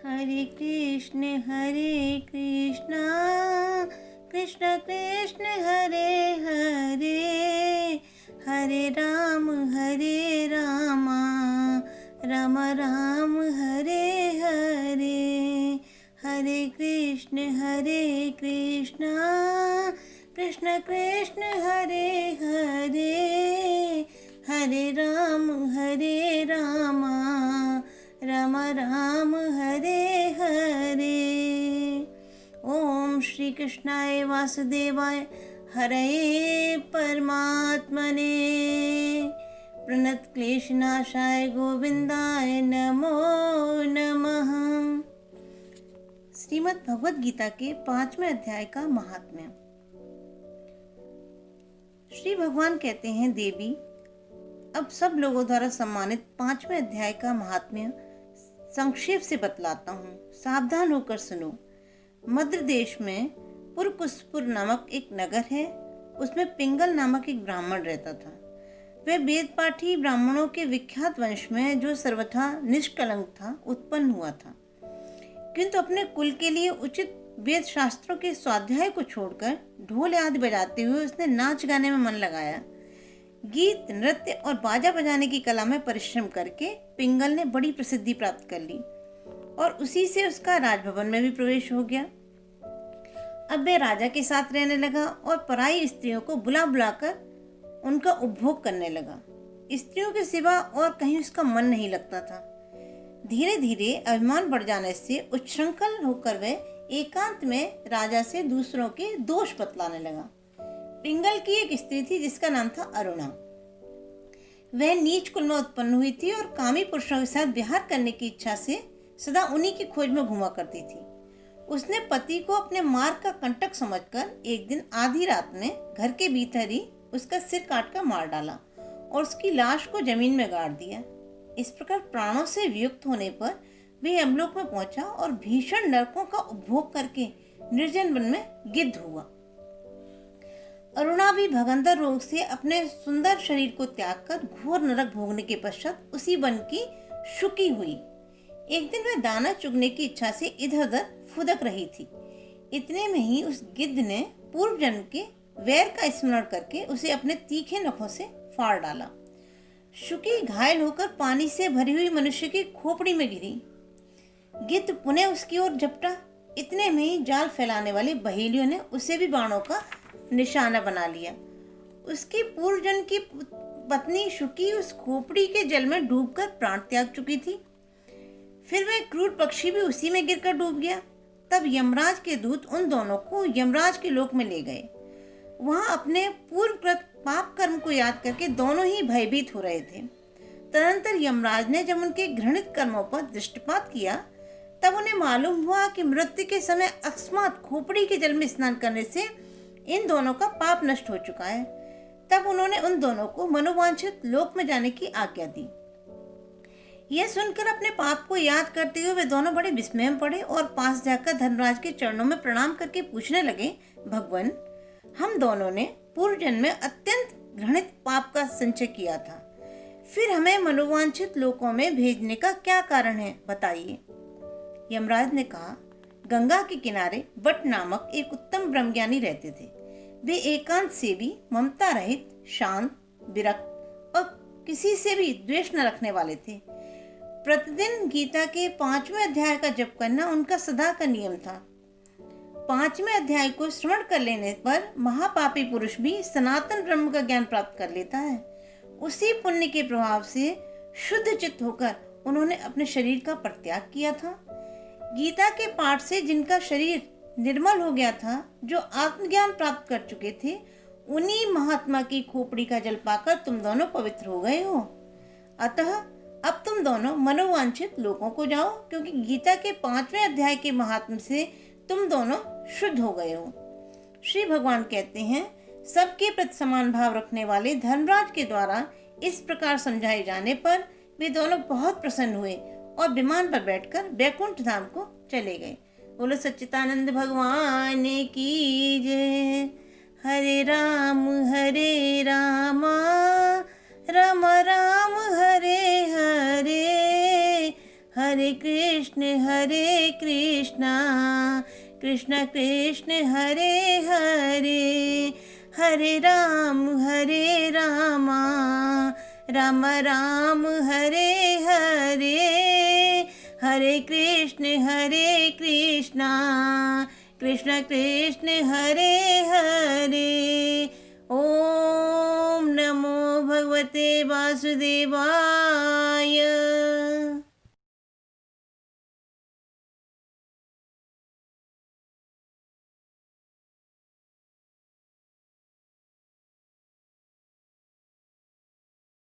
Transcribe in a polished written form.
हरे कृष्ण कृष्ण कृष्ण हरे हरे, हरे राम राम राम हरे हरे। हरे कृष्ण कृष्ण कृष्ण हरे हरे, हरे राम राम राम हरे हरे। ओम श्री कृष्णाय वासुदेवाय हरे परमात्मने, प्रणत क्लेशनाशाय गोविंदाय नमो नमः। श्रीमद् भगवद गीता के 5वें अध्याय का महात्म्य। श्री भगवान कहते हैं, देवी अब सब लोगों द्वारा सम्मानित 5वें अध्याय का महात्म्य संक्षेप से बतलाता हूँ, सावधान होकर सुनो। मध्य देश में पुरकुसपुर नामक एक नगर है। उसमें पिंगल नामक एक ब्राह्मण रहता था। वह वेद पाठी ब्राह्मणों के विख्यात वंश में, जो सर्वथा निष्कलंक था, उत्पन्न हुआ था। किंतु अपने कुल के लिए उचित वेद शास्त्रों के स्वाध्याय को छोड़कर ढोल आदि बजाते हुए उसने नाच गाने में मन लगाया। गीत, नृत्य और बाजा बजाने की कला में परिश्रम करके पिंगल ने बड़ी प्रसिद्धि प्राप्त कर ली और उसी से उसका राजभवन में भी प्रवेश हो गया। अब वह राजा के साथ रहने लगा और पराई स्त्रियों को बुला बुलाकर उनका उपभोग करने लगा। स्त्रियों के सिवा और कहीं उसका मन नहीं लगता था। धीरे धीरे अभिमान बढ़ जाने से उच्छृंखल होकर वह एकांत में राजा से दूसरों के दोष बतलाने लगा। पिंगल की एक स्त्री थी जिसका नाम था अरुणा। वह नीच कुल में उत्पन्न हुई थी और कामी पुरुषों के साथ विहार करने की इच्छा से सदा उन्हीं की खोज में घूमा करती थी। उसने पति को अपने मार्ग का कंटक समझकर एक दिन आधी रात में घर के भीतर ही उसका सिर काट कर मार डाला और उसकी लाश को जमीन में गाड़ दिया। इस प्रकार प्राणों से वियुक्त होने पर वह यमलोक में पहुंचा और भीषण नरकों का उपभोग करके निर्जन वन में गिद्ध हुआ। अरुणा भी भगंदर रोग से अपने सुंदर शरीर को त्याग कर घोर नरक भोगने के पश्चात उसी वन की शुकी हुई। एक दिन वह दाना चुगने की इच्छा से इधर उधर फुदक रही थी। इतने में ही उस गिद्ध ने पूर्व जन्म के वैर का स्मरण करके उसे अपने तीखे नखों से फाड़ डाला। शुकी घायल होकर पानी से भरी हुई मनुष्य की खोपड़ी में गिरी। गिद्ध पुनः उसकी ओर झपटा। इतने में ही जाल फैलाने वाले बहेलियों ने उसे भी बाणों का निशाना बना लिया। उसकी पूर्वजन्म की पत्नी शुकी उस खोपड़ी के जल में डूबकर प्राण त्याग चुकी थी। फिर वह क्रूर पक्षी भी उसी में गिरकर डूब गया। तब यमराज के दूत उन दोनों को यमराज के लोक में ले गए। वहां अपने पूर्वकृत पाप कर्म को याद करके दोनों ही भयभीत हो रहे थे। तदनंतर यमराज ने जब उनके घृणित कर्मों पर दृष्टिपात किया, तब उन्हें मालूम हुआ कि मृत्यु के समय अकस्मात खोपड़ी के जल में स्नान करने से इन दोनों का पाप नष्ट हो चुका है। तब उन्होंने उन दोनों को मनोवांछित लोक में जाने की आज्ञा दी। यह सुनकर अपने पाप को याद करते हुए वे दोनों बड़े विस्मय में पड़े और पास जाकर धर्मराज के चरणों में प्रणाम करके पूछने लगे, भगवान, हम दोनों ने पूर्व जन्म में अत्यंत घृणित पाप का संचय किया था, फिर हमें मनोवांछित लोकों में भेजने का क्या कारण है, बताइए। यमराज ने कहा, गंगा के किनारे बट नामक एक उत्तम ब्रह्मज्ञानी रहते थे। वे एकांत सेवी, ममता रहित, शांत, विरक्त और किसी से भी द्वेष न रखने वाले थे। प्रतिदिन गीता के 5वें अध्याय का जप करना उनका सदा का नियम था। 5वें अध्याय को श्रवण कर लेने पर महापापी पुरुष भी सनातन ब्रह्म का ज्ञान प्राप्त कर लेता है। उसी पुण्य के प्रभाव से शुद्ध चित्त होकर उन्होंने अपने शरीर का परित्याग किया था। गीता के पाठ से जिनका शरीर निर्मल हो गया था, जो आत्मज्ञान प्राप्त कर चुके थे, उन्हीं महात्मा की खोपड़ी का जल पाकर तुम दोनों पवित्र हो गए हो। अतः अब तुम दोनों मनोवांछित लोकों को जाओ, क्योंकि गीता के 5वें अध्याय के महात्म से तुम दोनों शुद्ध हो गए हो। श्री भगवान कहते हैं, सबके प्रति समान भाव रखने वाले धर्मराज के द्वारा इस प्रकार समझाए जाने पर वे दोनों बहुत प्रसन्न हुए और विमान पर बैठकर बैकुंठ धाम को चले गए। बोलो सच्चिदानंद भगवान की जय। हरे राम राम राम हरे हरे, हरे हरे कृष्ण कृष्ण कृष्ण हरे हरे, हरे राम राम राम हरे हरे, हरे कृष्ण कृष्ण कृष्ण हरे हरे। ओम नमो भगवते वासुदेवाय।